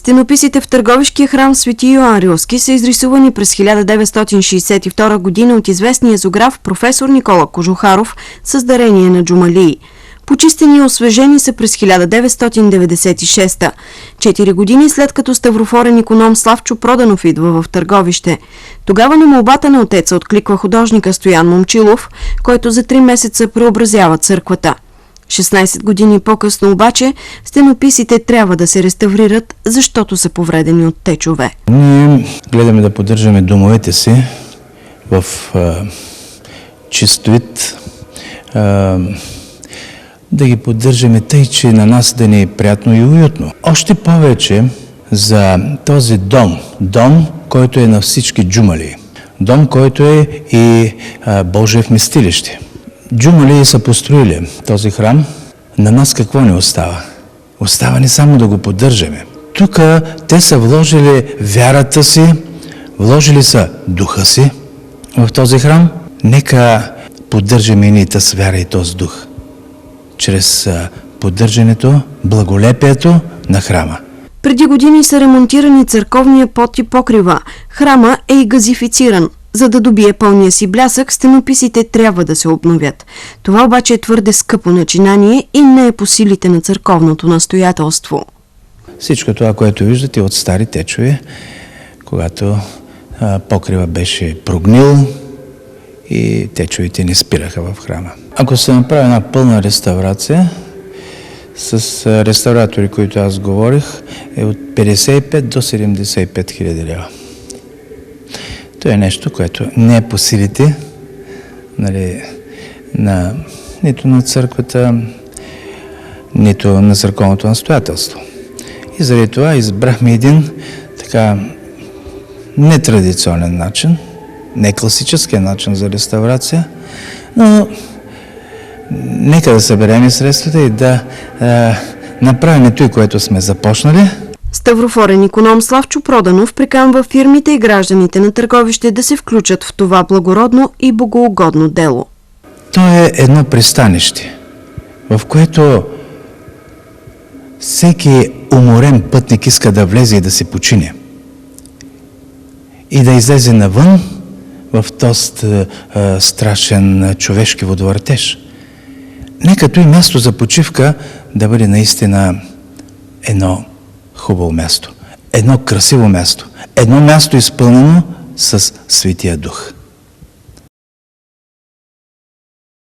Стенописите в Търговишкия храм Свети Йоан Рилски са изрисувани през 1962 година от известния езограф професор Никола Кожухаров с дарение на джумалии. Почистени и освежени са през 1996. 4 години след като ставрофорен иконом Славчо Проданов идва в Търговище. Тогава на молбата на отеца откликва художника Стоян Момчилов, който за 3 месеца преобразява църквата. 16 години по-късно обаче стенописите трябва да се реставрират, защото са повредени от течове. Ние гледаме да поддържаме домовете си в чист вид, да ги поддържаме тъй, че на нас да ни е приятно и уютно. Още повече за този дом, който е на всички джумали, дом, който е и Божие вместилище. Джумали са построили този храм. На нас какво ни остава? Остава ни само да го поддържаме. Тук те са вложили вярата си, вложили са духа си в този храм. Нека поддържаме и ние тази вяра и този дух чрез поддържането, благолепието на храма. Преди години са ремонтирани църковния под и покрива. Храма е и газифициран. За да добие пълния си блясък, стенописите трябва да се обновят. Това обаче е твърде скъпо начинание и не е по силите на църковното настоятелство. Всичко това, което виждате от стари течове, когато покрива беше прогнил и течовете не спираха в храма. Ако се направи една пълна реставрация, с реставратори, които аз говорих, е от 55 до 75 хиляди лева. То е нещо, което не е по силите, нито на църквата, нито на църковното настоятелство. И заради това избрахме един така нетрадиционен начин, не класическия начин за реставрация, но нека да съберем средствата и да направим това, което сме започнали. Ставрофорен иконом Славчо Проданов приканва фирмите и гражданите на Търговище да се включат в това благородно и богоугодно дело. То е едно пристанище, в което всеки уморен пътник иска да влезе и да се почине. И да излезе навън в този страшен човешки водовъртеж. Нека и място за почивка да бъде наистина едно хубаво място, едно красиво място, едно място изпълнено с Светия Дух.